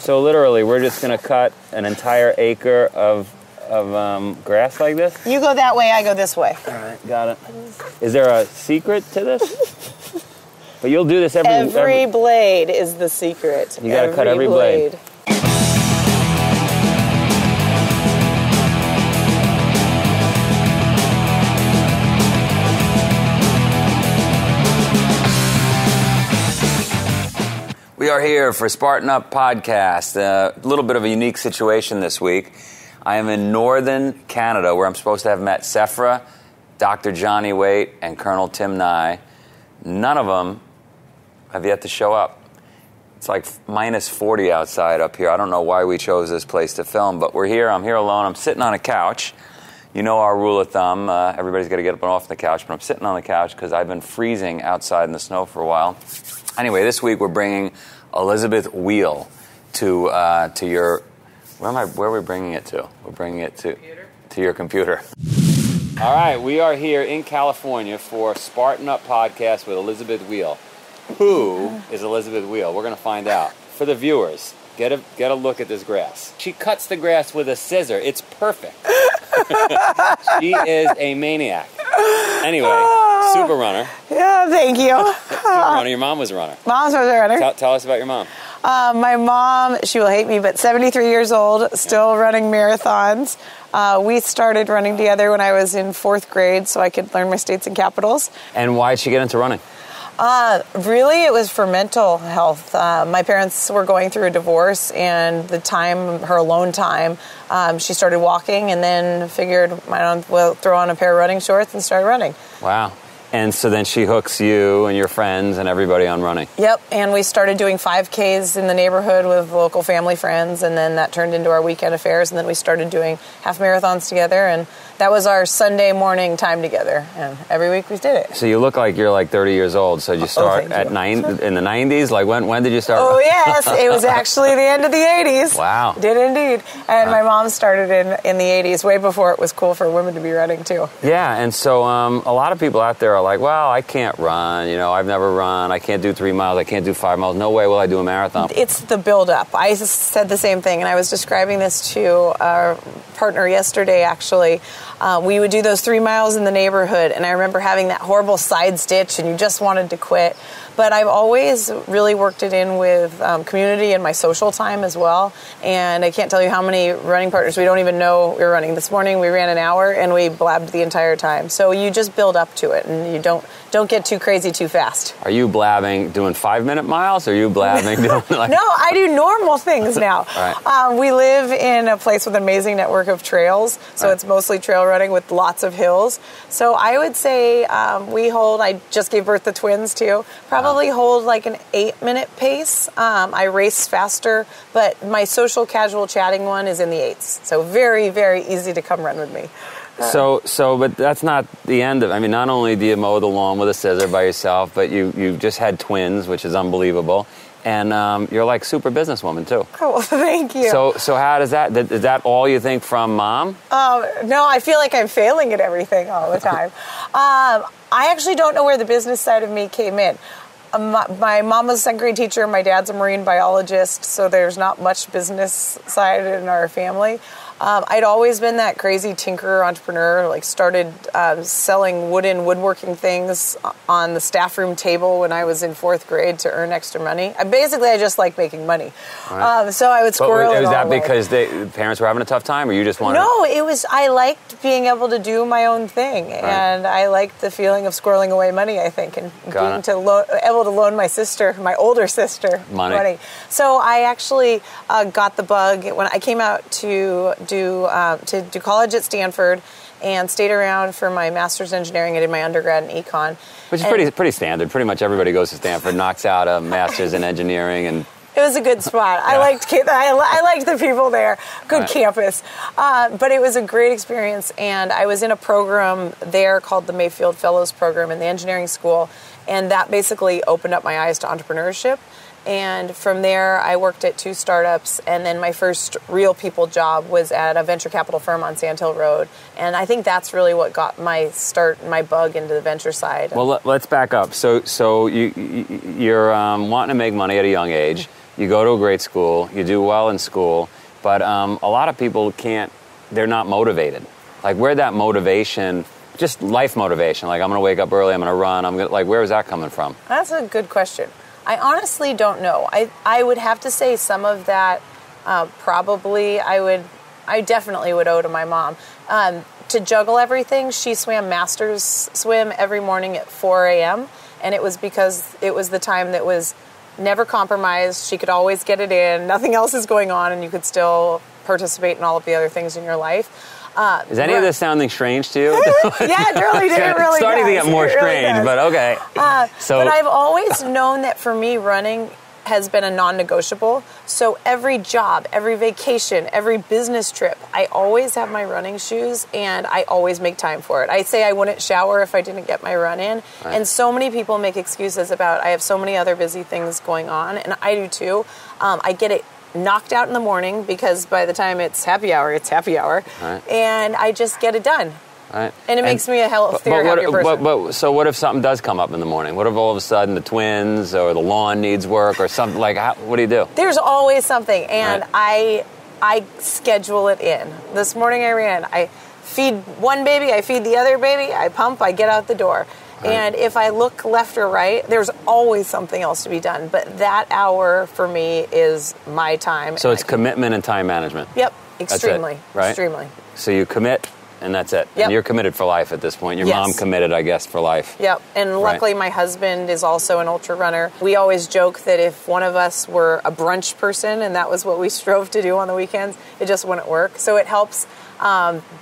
So literally, we're just going to cut an entire acre of grass like this? You go that way, I go this way. All right, got it. Is there a secret to this? But you'll do this every blade is the secret. You got to cut every blade. We are here for Spartan Up Podcast. A little bit of a unique situation this week. I am in northern Canada where I'm supposed to have met Sephra, Dr. Johnny Waite, and Colonel Tim Nye. None of them have yet to show up. It's like minus 40 outside up here. I don't know why we chose this place to film, but we're here. I'm here alone. I'm sitting on a couch. You know our rule of thumb. Everybody's got to get up and off the couch, but I'm sitting on the couch because I've been freezing outside in the snow for a while. Anyway, this week we're bringing Elizabeth Weil to your... Where are we bringing it to? We're bringing it to your computer. All right, we are here in California for Spartan Up Podcast with Elizabeth Weil. Who is Elizabeth Weil? We're going to find out. For the viewers, get a look at this grass. She cuts the grass with a scissor. It's perfect. She is a maniac. Anyway, super runner. Yeah, thank you. Super runner. Your mom was a runner. Mom's was a runner. Tell us about your mom. My mom, she will hate me, but 73 years old, still running marathons. We started running together when I was in 4th grade so I could learn my states and capitals. And why did she get into running? Really, it was for mental health. My parents were going through a divorce, and her alone time, she started walking and then figured, we'll throw on a pair of running shorts and start running. Wow. And so then she hooks you and your friends and everybody on running. Yep, and we started doing 5Ks in the neighborhood with local family friends, and then that turned into our weekend affairs, and then we started doing half marathons together, and that was our Sunday morning time together, and every week we did it. So you look like you're like 30 years old, so did you start in the 90s? Like when did you start? Oh, yes, it was actually the end of the 80s. Wow. Did indeed. And my mom started in the 80s, way before it was cool for women to be running, too. Yeah, and so a lot of people out there are like, well, I can't run, I've never run, I can't do 3 miles, I can't do 5 miles, no way will I do a marathon. It's the build-up. I said the same thing, and I was describing this to our partner yesterday, actually. We would do those 3 miles in the neighborhood, and I remember having that horrible side stitch, and you just wanted to quit. But I've always really worked it in with community and my social time as well. And I can't tell you how many running partners we don't even know we're running. This morning we ran an hour and we blabbed the entire time. So you just build up to it, and you don't get too crazy too fast. Are you blabbing doing 5-minute miles, or are you blabbing doing like... No, I do normal things now. Right. We live in a place with an amazing network of trails, so It's mostly trail running with lots of hills. So I would say I just gave birth to twins too, probably hold like an 8-minute pace. I race faster, but my social casual chatting one is in the 8s. So very, very easy to come run with me. But that's not the end of it. I mean, not only do you mow the lawn with a scissor by yourself, but you just had twins, which is unbelievable. And you're like super businesswoman too. Oh, well, thank you. So how does that, is that all you think from mom? No, I feel like I'm failing at everything all the time. I actually don't know where the business side of me came in. My mom was a 2nd grade teacher. My dad's a marine biologist, so there's not much business side in our family. I'd always been that crazy tinkerer entrepreneur, like started selling woodworking things on the staff room table when I was in 4th grade to earn extra money. I just like making money. Right. So I would squirrel it all. Was that because the parents were having a tough time, or you just wanted... No, I liked being able to do my own thing, and I liked the feeling of squirreling away money, I think, and able to loan my older sister money. So I actually got the bug when I came out to do college at Stanford and stayed around for my master's in engineering. I did my undergrad in econ. Which is pretty standard. Pretty much everybody goes to Stanford, knocks out a master's in engineering, and... It was a good spot. Yeah. I liked the people there. Good campus. But it was a great experience, and I was in a program there called the Mayfield Fellows Program in the engineering school, and that basically opened up my eyes to entrepreneurship. And from there, I worked at 2 startups, and then my first real people job was at a venture capital firm on Sand Hill Road. And I think that's really what got my bug into the venture side. Well, let's back up. So you're wanting to make money at a young age. you go to a great school, you do well in school, but a lot of people they're not motivated. Like, where'd that motivation, just life motivation, like I'm going to wake up early, I'm going to run, where is that coming from? That's a good question. I honestly don't know. I would have to say some of that probably I definitely would owe to my mom. To juggle everything, she swam masters swim every morning at 4 a.m., and it was because it was the time that was never compromised. She could always get it in. Nothing else is going on, and you could still participate in all of the other things in your life. Is any of this sounding strange to you? Yeah, it really did. It really starting does. to get more strange, but okay. But I've always known that for me, running has been a non-negotiable. So every job, every vacation, every business trip, I always have my running shoes, and I always make time for it. I'd say I wouldn't shower if I didn't get my run in. Right. And so many people make excuses about, I have so many other busy things going on, and I do too. I get it knocked out in the morning because by the time it's happy hour, right. And I just get it done. Right. And it makes me a healthier, happier person. So what if something does come up in the morning? What if all of a sudden the twins or the lawn needs work or something? What do you do? There's always something, and right. I schedule it in. This morning I ran. I feed one baby, I feed the other baby, I pump, I get out the door. Right. And if I look left or right, there's always something else to be done. But that hour for me is my time. So it's commitment and time management. Yep, extremely. That's it, right? Extremely. So you commit, and that's it. Yep. And you're committed for life at this point. Your mom committed, I guess, for life. Yep. And luckily my husband is also an ultra runner. We always joke that if one of us were a brunch person and that was what we strove to do on the weekends, it just wouldn't work. So it helps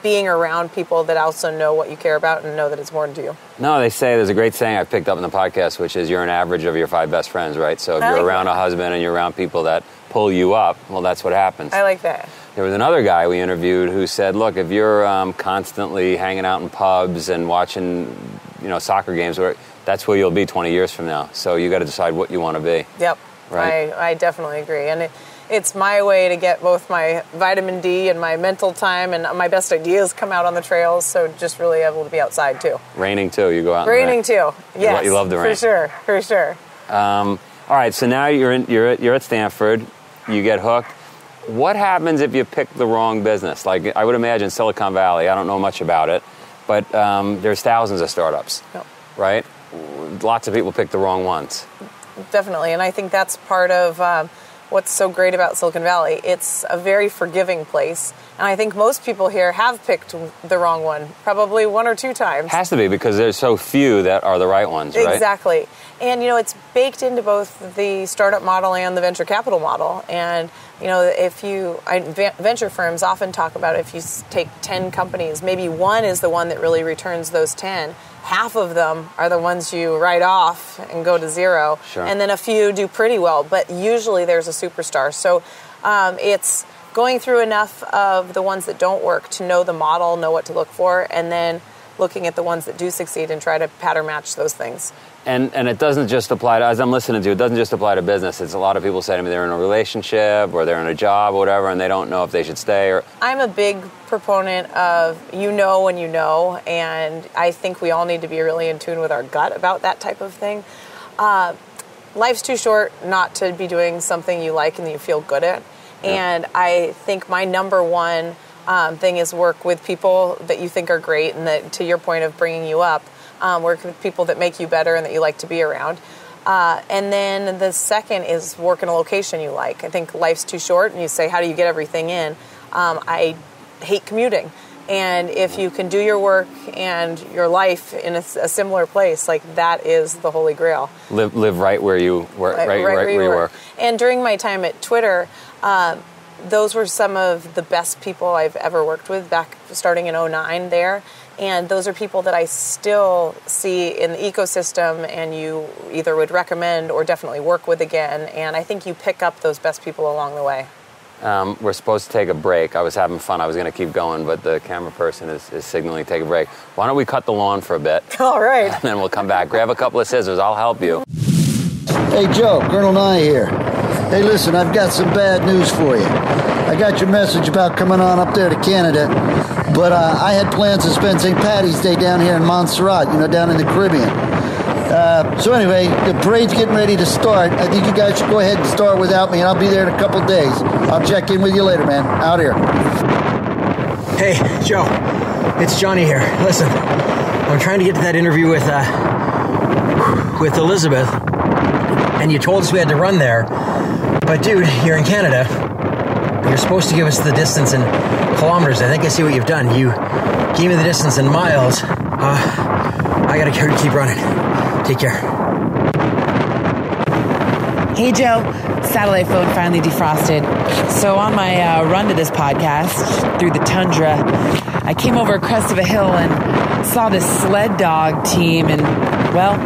being around people that also know what you care about and know that it's important to you. No, they say, there's a great saying I've picked up in the podcast, which is you're an average of your 5 best friends, right? So if you're around a husband and you're around people that pull you up, well, that's what happens. I like that. There was another guy we interviewed who said, look, if you're constantly hanging out in pubs and watching, soccer games, that's where you'll be 20 years from now. So you got to decide what you want to be. Yep. Right? I definitely agree. And it's my way to get both my vitamin D and my mental time, and my best ideas come out on the trails. So just really able to be outside too. Raining too. You go out. Raining too. Yes. You love the rain. For sure. All right. So now you're at Stanford. You get hooked. What happens if you pick the wrong business? Like, I would imagine Silicon Valley, I don't know much about it, but there's thousands of startups, right? Lots of people pick the wrong ones. Definitely, and I think that's part of what's so great about Silicon Valley. It's a very forgiving place, and I think most people here have picked the wrong one, probably 1 or 2 times. Has to be, because there's so few that are the right ones, right? Exactly. And, it's baked into both the startup model and the venture capital model. And, venture firms often talk about if you take 10 companies, maybe one is the one that really returns those 10. Half of them are the ones you write off and go to zero. Sure. And then a few do pretty well. But usually there's a superstar. So it's going through enough of the ones that don't work to know the model, know what to look for, and then looking at the ones that do succeed and try to pattern match those things. And it doesn't just apply to, as I'm listening to, it doesn't just apply to business. It's a lot of people say to me they're in a relationship or they're in a job or whatever, and they don't know if they should stay. I'm a big proponent of when you know, and I think we all need to be really in tune with our gut about that type of thing. Life's too short not to be doing something you like and that you feel good at. Yeah. And I think my number one thing is work with people that you think are great, and that, to your point of bringing you up, work with people that make you better and that you like to be around. And then the second is work in a location you like. I think life's too short, and you say, how do you get everything in? I hate commuting. And if you can do your work and your life in a similar place, that is the holy grail. Live right where you work. Right where you work. And during my time at Twitter, those were some of the best people I've ever worked with back starting in 2009 there. And those are people that I still see in the ecosystem, and you either would recommend or definitely work with again. And I think you pick up those best people along the way. We're supposed to take a break. I was having fun. I was going to keep going, but the camera person is signaling take a break. Why don't we cut the lawn for a bit? All right. And then we'll come back. Grab a couple of scissors. I'll help you. Hey, Joe, Colonel Nye here. Hey, listen, I've got some bad news for you. I got your message about coming on up there to Canada, but I had plans to spend St. Paddy's Day down here in Montserrat, down in the Caribbean. So anyway, the parade's getting ready to start. I think you guys should go ahead and start without me, and I'll be there in a couple days. I'll check in with you later, man. Out here. Hey, Joe. It's Johnny here. Listen, I'm trying to get to that interview with Elizabeth, and you told us we had to run there. But dude, you're in Canada. You're supposed to give us the distance in kilometers. I think I see what you've done. You gave me the distance in miles. I gotta keep running. Take care. Hey, Joe. Satellite phone finally defrosted. So on my run to this podcast through the tundra, I came over a crest of a hill and saw this sled dog team. And, well,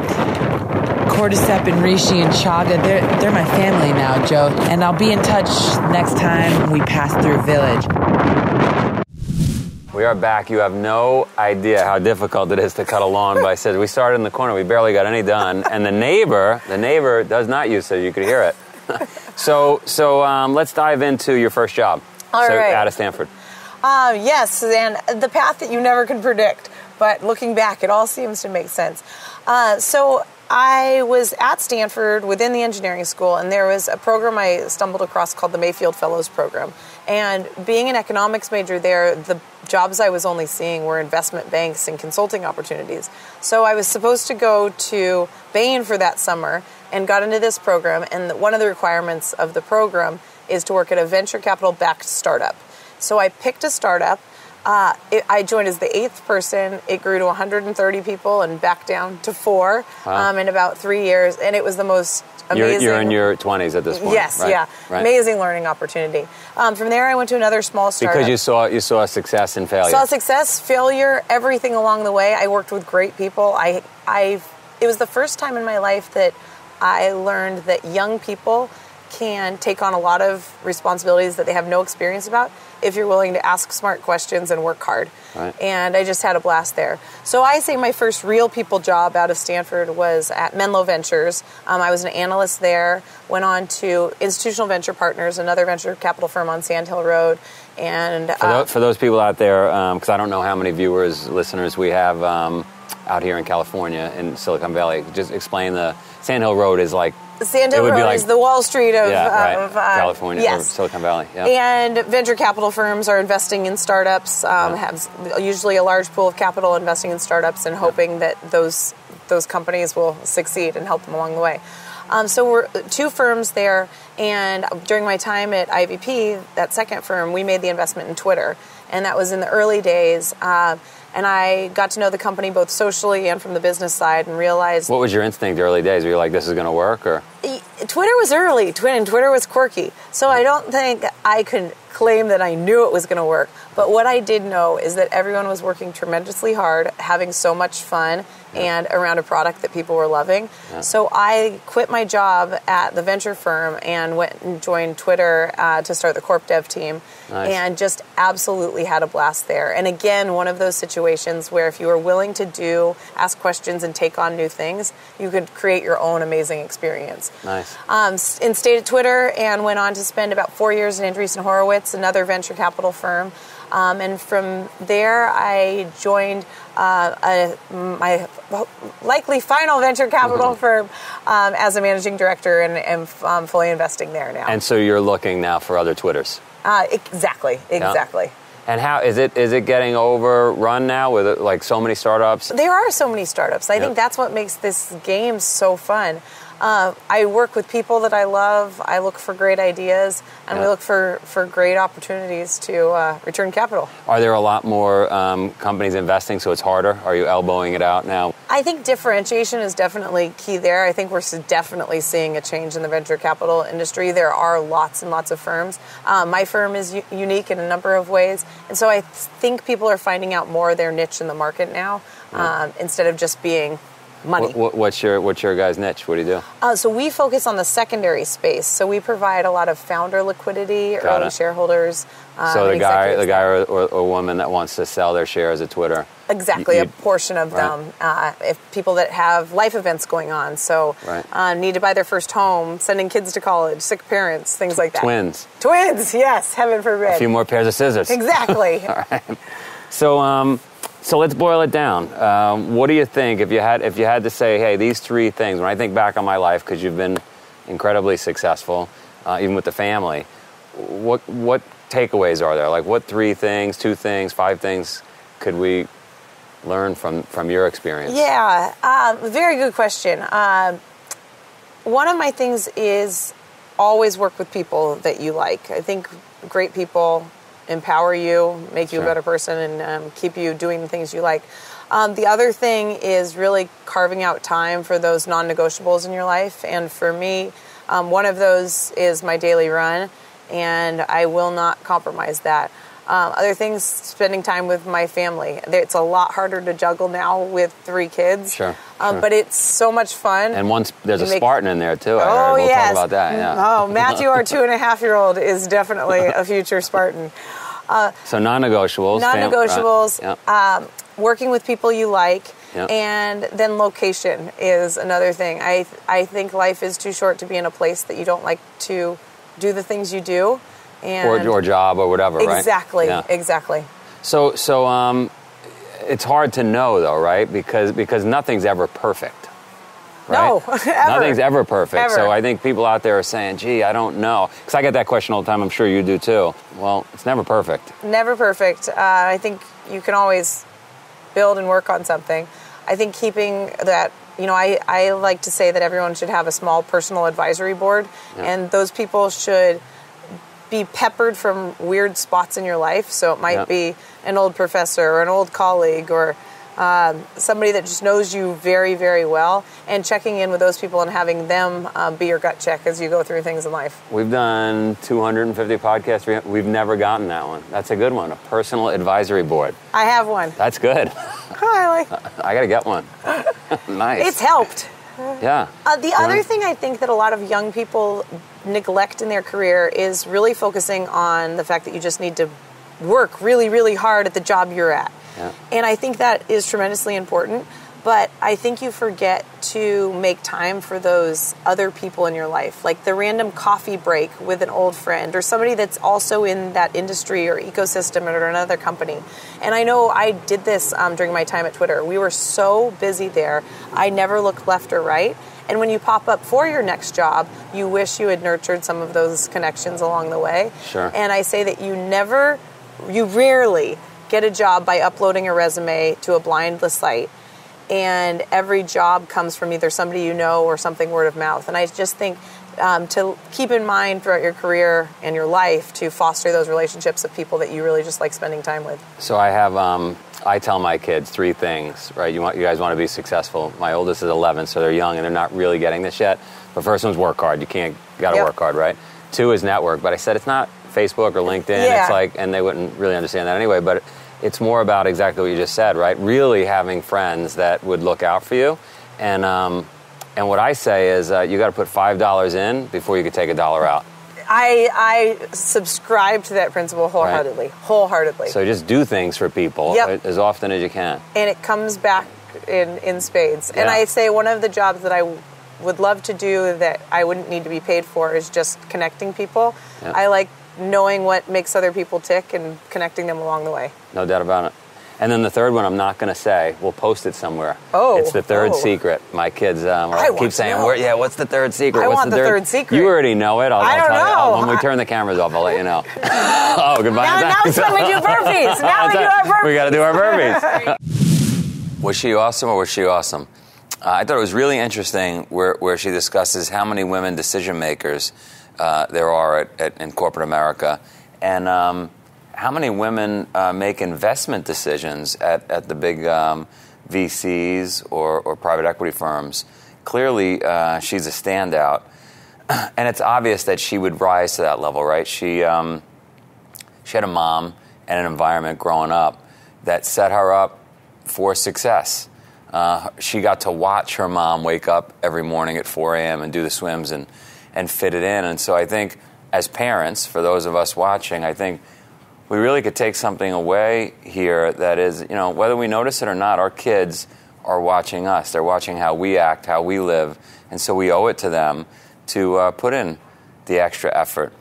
Cordyceps and Rishi and Chaga, they're my family now, Joe. And I'll be in touch next time we pass through a village. We are back. You have no idea how difficult it is to cut a lawn. But I said we started in the corner. We barely got any done. And the neighbor does not use it. You could hear it. So let's dive into your first job. All right. Out of Stanford. Yes, and the path that you never can predict. But looking back, it all seems to make sense. So I was at Stanford within the engineering school, and there was a program I stumbled across called the Mayfield Fellows Program. And being an economics major there, the jobs I was only seeing were investment banks and consulting opportunities. So I was supposed to go to Bain for that summer and got into this program. And one of the requirements of the program is to work at a venture capital-backed startup. So I picked a startup. I joined as the 8th person. It grew to 130 people and back down to 4 in about 3 years. And it was the most amazing. You're in your 20s at this point. Yes, right? yeah. Right. Amazing learning opportunity. From there, I went to another small startup. Because you saw success and failure. Saw success, failure, everything along the way. I worked with great people. It was the first time in my life that I learned that young people can take on a lot of responsibilities that they have no experience about if you're willing to ask smart questions and work hard. Right. And I just had a blast there. So I say my first real people job out of Stanford was at Menlo Ventures. I was an analyst there, went on to Institutional Venture Partners, another venture capital firm on Sand Hill Road. And for those people out there, because I don't know how many viewers, listeners we have out here in California, in Silicon Valley, just explain the Sand Hill Road is like. Sand Hill Road is the Wall Street of California, yes. or Silicon Valley. Yeah. And venture capital firms are investing in startups, have usually a large pool of capital investing in startups and hoping that those companies will succeed and help them along the way. So we're 2 firms there, and during my time at IVP, that second firm, we made the investment in Twitter, and that was in the early days. And I got to know the company both socially and from the business side and realized... What was your instinct the early days? Were you like, this is going to work? Or Twitter was early, and Twitter was quirky. So I don't think I could claim that I knew it was going to work. But what I did know is that everyone was working tremendously hard, having so much fun, and around a product that people were loving. Yeah. So I quit my job at the venture firm and went and joined Twitter to start the corp dev team. Nice. And just absolutely had a blast there. And again, one of those situations where if you were willing to ask questions and take on new things, you could create your own amazing experience. Nice. And stayed at Twitter and went on to spend about 4 years in Andreessen Horowitz, another venture capital firm. And from there, I joined my likely final venture capital firm as a managing director and am fully investing there now. And so you're looking now for other Twitters. Exactly. Yeah. And how is it getting overrun now with like so many startups? There are so many startups. I think that's what makes this game so fun. I work with people that I love. I look for great ideas, and we look for great opportunities to return capital. Are there a lot more companies investing, so it's harder? Are you elbowing it out now? I think differentiation is definitely key there. I think we're definitely seeing a change in the venture capital industry. There are lots and lots of firms. My firm is unique in a number of ways, and so I think people are finding out more their niche in the market now, instead of just being money. What's your guys' niche? What do you do? So we focus on the secondary space. So we provide a lot of founder liquidity, early shareholders. So the guy or woman that wants to sell their shares at Twitter. Exactly, a portion of them. If people that have life events going on, so need to buy their first home, sending kids to college, sick parents, things like that. Twins, yes, heaven forbid. A few more pairs of scissors. Exactly. All right. So let's boil it down. What do you think if you had to say, hey, these 3 things? When I think back on my life, because you've been incredibly successful, even with the family, what takeaways are there? Like, what 3 things, 2 things, 5 things could we learn from your experience? Yeah, very good question. One of my things is always work with people that you like. I think great people empower you, make you a better person, and keep you doing the things you like. The other thing is really carving out time for those non-negotiables in your life. And for me, one of those is my daily run, and I will not compromise that. Other things, spending time with my family. It's a lot harder to juggle now with 3 kids. Sure. But it's so much fun. And there's a Spartan in there, too. We'll talk about that, yeah. Oh, Matthew, our 2.5-year-old, is definitely a future Spartan. So non-negotiables. Non-negotiables, working with people you like, and then location is another thing. I think life is too short to be in a place that you don't like to do the things you do. And or job or whatever, right? Exactly. So it's hard to know, though, right? Because nothing's ever perfect, right? No, ever. Nothing's ever perfect. Ever. So I think people out there are saying, gee, I don't know. Because I get that question all the time. I'm sure you do, too. Well, it's never perfect. Never perfect. I think you can always build and work on something. I think keeping that, I like to say that everyone should have a small personal advisory board, and those people should be peppered from weird spots in your life. So it might be an old professor or an old colleague or somebody that just knows you very, very well, and checking in with those people and having them be your gut check as you go through things in life. We've done 250 podcasts. We've never gotten that one. That's a good one, a personal advisory board. I have one. That's good. I got to get one. Nice. It's helped. Yeah. The other thing I think that a lot of young people neglect in their career is really focusing on the fact that you just need to work really, really hard at the job you're at. Yeah. And I think that is tremendously important, but I think you forget to make time for those other people in your life, like the random coffee break with an old friend or somebody that's also in that industry or ecosystem or another company. And I know I did this during my time at Twitter. We were so busy there, I never looked left or right. And when you pop up for your next job, you wish you had nurtured some of those connections along the way. Sure. And I say that you rarely get a job by uploading a resume to a blindless site. And every job comes from either somebody you know or something word of mouth. And I just think to keep in mind throughout your career and your life to foster those relationships of people that you really just like spending time with. So I have, I tell my kids 3 things, right? You guys want to be successful. My oldest is 11, so they're young and they're not really getting this yet. The first one's work hard. You got to work hard, right? 2 is network. But I said it's not Facebook or LinkedIn. Yeah. It's like, and they wouldn't really understand that anyway, but it's more about exactly what you just said, right? Really having friends that would look out for you. And what I say is you got to put $5 in before you could take $1 out. I subscribe to that principle wholeheartedly. Right. Wholeheartedly. So just do things for people as often as you can. And it comes back in spades. Yeah. And I say one of the jobs that I would love to do that I wouldn't need to be paid for is just connecting people. Yeah. I like knowing what makes other people tick and connecting them along the way. No doubt about it. And then the third one I'm not going to say. We'll post it somewhere. Oh. It's the third secret. My kids keep saying, what's the third secret? I what's want the third secret. You already know it. I don't know. When we turn the cameras off, I'll let you know. Oh, goodbye. Now it's when we do burpees. Now we do our burpees. We got to do our burpees. Was she awesome or was she awesome? I thought it was really interesting where she discusses how many women decision makers there are in corporate America, and how many women make investment decisions at the big VCs or private equity firms. Clearly, she's a standout, and it's obvious that she would rise to that level, right? She had a mom and an environment growing up that set her up for success. She got to watch her mom wake up every morning at 4 a.m. and do the swims and fit it in. And so I think as parents, for those of us watching, I think we really could take something away here that is, whether we notice it or not, our kids are watching us. They're watching how we act, how we live. And so we owe it to them to put in the extra effort.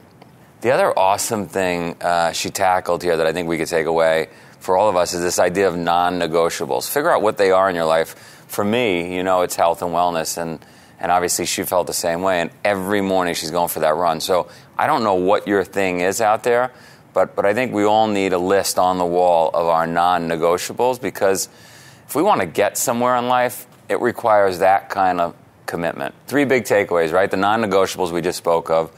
The other awesome thing she tackled here that I think we could take away for all of us is this idea of non-negotiables. Figure out what they are in your life. For me, it's health and wellness, and obviously she felt the same way, and every morning she's going for that run. So I don't know what your thing is out there, but I think we all need a list on the wall of our non-negotiables, because if we want to get somewhere in life, it requires that kind of commitment. 3 big takeaways, right? The non-negotiables we just spoke of.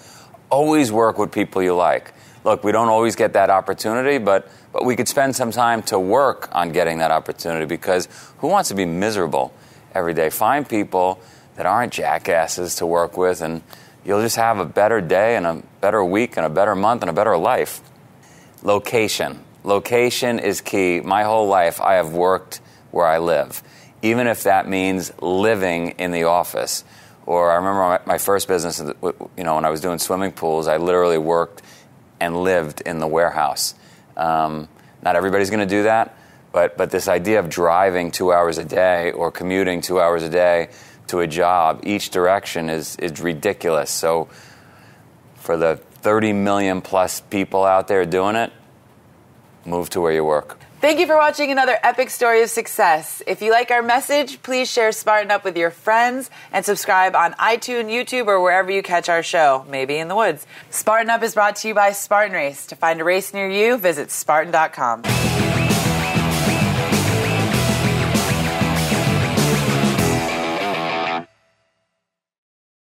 Always work with people you like. Look, we don't always get that opportunity, but we could spend some time to work on getting that opportunity, because who wants to be miserable every day? Find people that aren't jackasses to work with, and you'll just have a better day and a better week and a better month and a better life. Location. Location is key. My whole life I have worked where I live, even if that means living in the office. Or I remember my first business, when I was doing swimming pools, I literally worked and lived in the warehouse. Not everybody's going to do that, but this idea of driving 2 hours a day or commuting 2 hours a day to a job, each direction is ridiculous. So for the 30 million plus people out there doing it, move to where you work. Thank you for watching another epic story of success. If you like our message, please share Spartan Up with your friends and subscribe on iTunes, YouTube, or wherever you catch our show, maybe in the woods. Spartan Up is brought to you by Spartan Race. To find a race near you, visit Spartan.com.